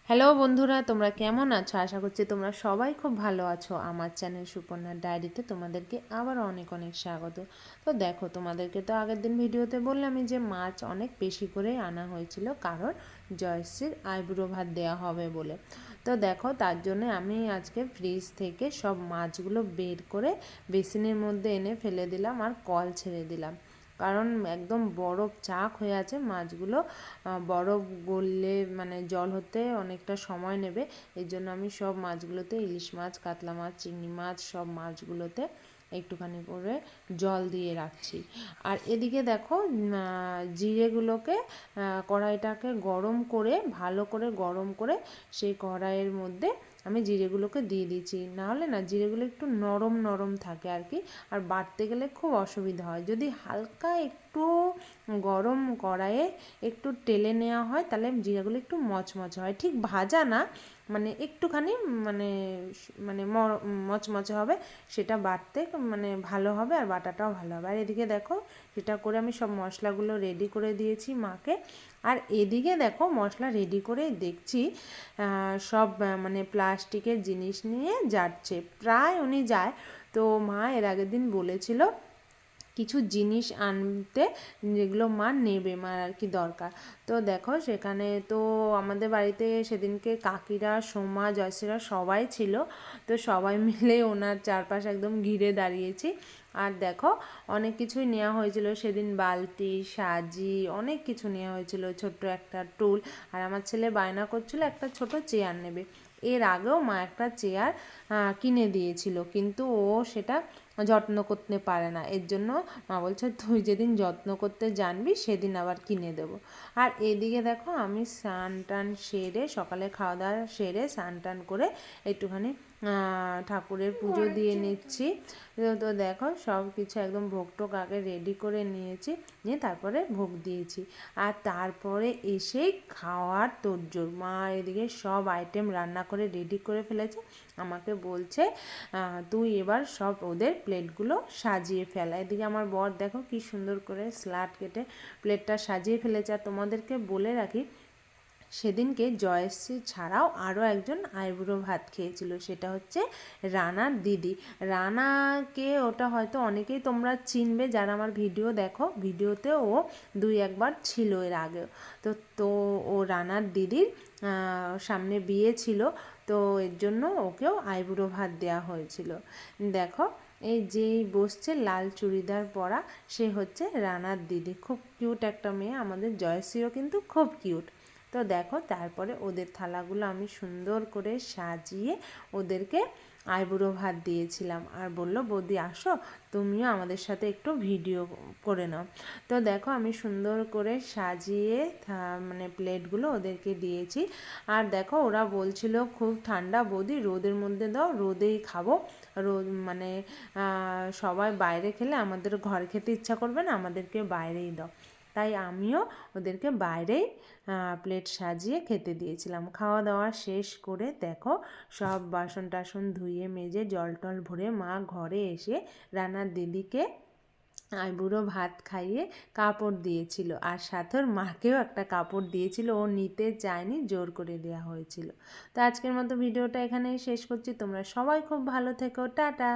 Hello বন্ধুরা, তোমরা কেমন আছো? আশা করছি তোমরা সবাই খুব ভালো আছো। আমার চ্যানেল সুপর্ণার ডায়েরিতে তোমাদেরকে আবার অনেক অনেক স্বাগত। তো দেখো, তোমাদেরকে তো আগের দিন ভিডিওতে বললামই যে মাছ অনেক বেশি করে আনা হয়েছিল, কারণ জয়শ্রীর আইবুড়ো ভাত দেওয়া হবে বলে। তো দেখো, তার জন্য আমি আজকে ফ্রিজ থেকে সব মাছগুলো বের করে বেসিনের মধ্যে এনে ফেলে দিলাম আর কল ছেড়ে দিলাম, কারণ একদম বরফ চাক হয়ে আছে মাছগুলো। বরফ গললে মানে জল হতে অনেকটা সময় নেবে। এই জন্য আমি সব মাছগুলোতে, ইলিশ মাছ, কাতলা মাছ, চিংড়ি মাছ, সব মাছগুলোতে একটুখানি করে জল দিয়ে রাখছি। আর এদিকে দেখো, জিরেগুলোকে, কড়াইটাকে গরম করে, ভালো করে গরম করে সেই কড়াইয়ের মধ্যে আমি জিরেগুলোকে দিয়ে দিচ্ছি। নাহলে না জিরেগুলো একটু নরম নরম থাকে আর কি, আর বাটতে গেলে খুব অসুবিধা হয়। যদি হালকা একটু গরম কড়াইয়ে একটু টেলে নেওয়া হয় তাহলে জিরাগুলো একটু মচমচে হয়, ঠিক ভাজা না, মানে একটুখানি মানে মানে মচমচে হবে, সেটা বাটতে মানে ভালো হবে আর বাটাটাও ভালো হবে। আর এদিকে দেখো, সেটা করে আমি সব মশলাগুলো রেডি করে দিয়েছি মাকে। আর এদিকে দেখো, মশলা রেডি করে দেখছি সব মানে প্লাস্টিকের জিনিস নিয়ে যাচ্ছে, প্রায় উনি যায়। তো মা এর আগের দিন বলেছিল কিছু জিনিস আনতে, যেগুলো মা নেবে, মার আর কি দরকার। তো দেখো, সেখানে তো আমাদের বাড়িতে সেদিনকে কাকিরা, সোমা, জয়শ্রীরা সবাই ছিল। তো সবাই মিলে ওনার চারপাশ একদম ঘিরে দাঁড়িয়েছি। আর দেখো, অনেক কিছুই নেওয়া হয়েছিল সেদিন, বালতি, সাজি, অনেক কিছু নেওয়া হয়েছিল, ছোট্ট একটা টুল। আর আমার ছেলে বায়না করছিল একটা ছোট চেয়ার নেবে। এর আগেও মা একটা চেয়ার কিনে দিয়েছিল, কিন্তু ও সেটা যত্ন করতে পারে না। এর জন্য মা বলছে তুই যেদিন যত্ন করতে জানবি সেদিন আবার কিনে দেবো। আর এদিকে দেখো, আমি স্নান টান সেরে, সকালে খাওয়া দাওয়া সেরে স্নান টান করে একটুখানি ঠাকুরের পুজো দিয়ে নিচ্ছি। তো দেখো, সব কিছু একদম ভোগ টোক আগে রেডি করে নিয়েছি, নিয়ে তারপরে ভোগ দিয়েছি। আর তারপরে এসেই খাওয়ার তোড়জোড়। মা এদিকে সব আইটেম রান্না করে রেডি করে ফেলেছে। আমাকে বলছে তুই এবার সব ওদের প্লেটগুলো সাজিয়ে ফেলা। এদিকে আমার বর দেখো কি সুন্দর করে স্যালাড কেটে প্লেটটা সাজিয়ে ফেলেছে। আর তোমাদেরকে বলে রাখি, সেদিনকে জয়শ্রী ছাড়াও আরও একজন আইবুড়ো ভাত খেয়েছিল, সেটা হচ্ছে রানার দিদি। রানাকে ওটা হয়তো অনেকেই তোমরা চিনবে যারা আমার ভিডিও দেখো, ভিডিওতে ও দুই একবার ছিল এর আগেও। তো তো ও রানার দিদির সামনে বিয়ে ছিল, তো এর জন্য ওকেও আইবুড়ো ভাত দেওয়া হয়েছিল। দেখো, এই যেই বসছে লাল চুড়িদার পরা, সে হচ্ছে রানার দিদি। খুব কিউট একটা মেয়ে, আমাদের জয়শ্রীও কিন্তু খুব কিউট। তো দেখো, তারপরে ওদের থালাগুলো আমি সুন্দর করে সাজিয়ে ওদেরকে আইবুড়ো ভাত দিয়েছিলাম। আর বললো বৌদি আসো, তুমিও আমাদের সাথে একটু ভিডিও করে নাও। তো দেখো, আমি সুন্দর করে সাজিয়ে মানে প্লেটগুলো ওদেরকে দিয়েছি। আর দেখো, ওরা বলছিল খুব ঠান্ডা বৌদি, রোদের মধ্যে দাও, রোদেই খাবো। রোদ মানে সবাই বাইরে খেলে আমাদের ঘরে খেতে ইচ্ছা করবে না, আমাদেরকে বাইরেই দাও। তাই আমিও ওদেরকে বাইরেই প্লেট সাজিয়ে খেতে দিয়েছিলাম। খাওয়া দাওয়া শেষ করে দেখো, সব বাসন টাসন ধুয়ে মেজে জল টল ভরে মা ঘরে এসে রানার দিদিকে আইবুড়ো ভাত খাইয়ে কাপড় দিয়েছিল, আর সাথে ওর মাকেও একটা কাপড় দিয়েছিল, ও নিতে চায়নি, জোর করে দেওয়া হয়েছিল। তো আজকের মতো ভিডিওটা এখানেই শেষ করছি। তোমরা সবাই খুব ভালো থেকো, টাটা।